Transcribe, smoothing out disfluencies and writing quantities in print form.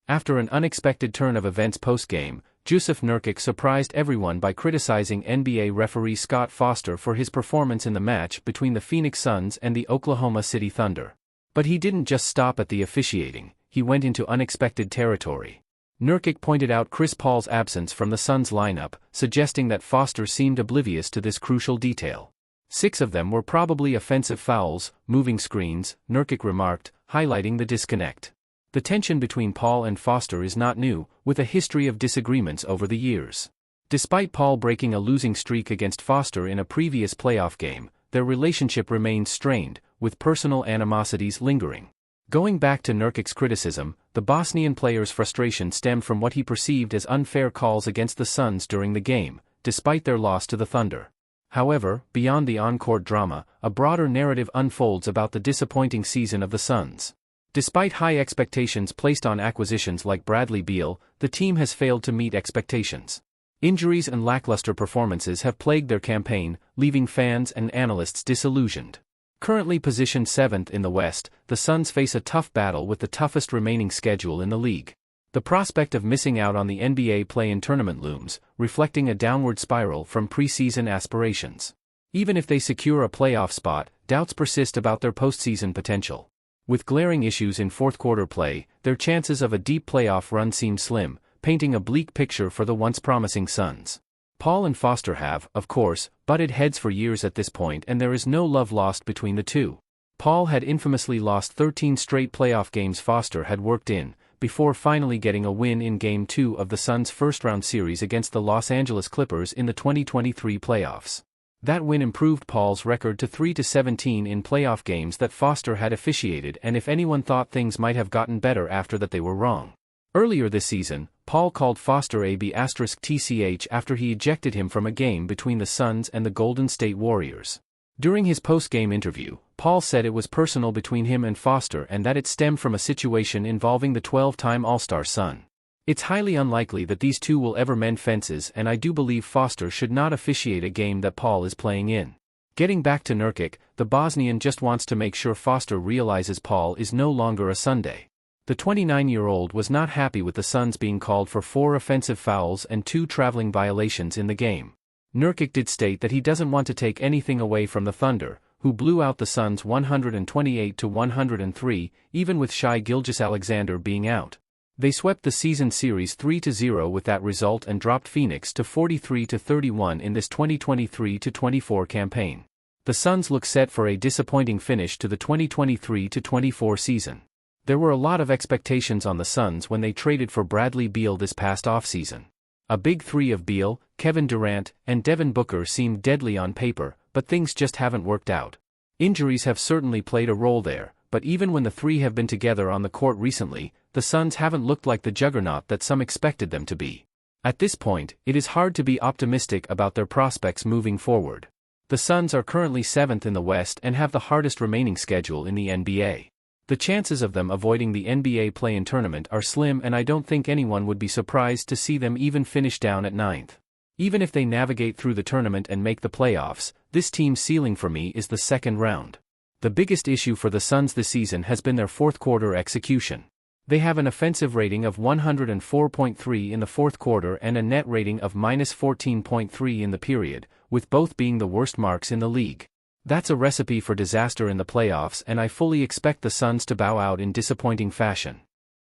After an unexpected turn of events post-game, Jusuf Nurkic surprised everyone by criticizing NBA referee Scott Foster for his performance in the match between the Phoenix Suns and the Oklahoma City Thunder. But he didn't just stop at the officiating, he went into unexpected territory. Nurkic pointed out Chris Paul's absence from the Suns lineup, suggesting that Foster seemed oblivious to this crucial detail. 6 of them were probably offensive fouls, moving screens, Nurkic remarked, highlighting the disconnect. The tension between Paul and Foster is not new, with a history of disagreements over the years. Despite Paul breaking a losing streak against Foster in a previous playoff game, their relationship remains strained, with personal animosities lingering. Going back to Nurkic's criticism, the Bosnian player's frustration stemmed from what he perceived as unfair calls against the Suns during the game, despite their loss to the Thunder. However, beyond the on-court drama, a broader narrative unfolds about the disappointing season of the Suns. Despite high expectations placed on acquisitions like Bradley Beal, the team has failed to meet expectations. Injuries and lackluster performances have plagued their campaign, leaving fans and analysts disillusioned. Currently positioned 7th in the West, the Suns face a tough battle with the toughest remaining schedule in the league. The prospect of missing out on the NBA play-in tournament looms, reflecting a downward spiral from preseason aspirations. Even if they secure a playoff spot, doubts persist about their postseason potential. With glaring issues in fourth-quarter play, their chances of a deep playoff run seem slim, painting a bleak picture for the once promising Suns. Paul and Foster have, of course, butted heads for years at this point, and there is no love lost between the two. Paul had infamously lost 13 straight playoff games Foster had worked in, before finally getting a win in Game 2 of the Suns' first-round series against the Los Angeles Clippers in the 2023 playoffs. That win improved Paul's record to 3-17 in playoff games that Foster had officiated, and if anyone thought things might have gotten better after that, they were wrong. Earlier this season, Paul called Foster a B*TCH after he ejected him from a game between the Suns and the Golden State Warriors. During his post-game interview, Paul said it was personal between him and Foster and that it stemmed from a situation involving the 12-time All-Star Sun. It's highly unlikely that these two will ever mend fences, and I do believe Foster should not officiate a game that Paul is playing in. Getting back to Nurkic, the Bosnian just wants to make sure Foster realizes Paul is no longer a Sunday. The 29-year-old was not happy with the Suns being called for 4 offensive fouls and 2 traveling violations in the game. Nurkic did state that he doesn't want to take anything away from the Thunder, who blew out the Suns 128-103, even with Shai Gilgeous-Alexander being out. They swept the season series 3-0 with that result and dropped Phoenix to 43-31 in this 2023-24 campaign. The Suns look set for a disappointing finish to the 2023-24 season. There were a lot of expectations on the Suns when they traded for Bradley Beal this past offseason. A big three of Beal, Kevin Durant, and Devin Booker seemed deadly on paper, but things just haven't worked out. Injuries have certainly played a role there, but even when the three have been together on the court recently, the Suns haven't looked like the juggernaut that some expected them to be. At this point, it is hard to be optimistic about their prospects moving forward. The Suns are currently 7th in the West and have the hardest remaining schedule in the NBA. The chances of them avoiding the NBA play-in tournament are slim, and I don't think anyone would be surprised to see them even finish down at 9th. Even if they navigate through the tournament and make the playoffs, this team's ceiling for me is the second round. The biggest issue for the Suns this season has been their fourth-quarter execution. They have an offensive rating of 104.3 in the fourth quarter and a net rating of -14.3 in the period, with both being the worst marks in the league. That's a recipe for disaster in the playoffs, and I fully expect the Suns to bow out in disappointing fashion.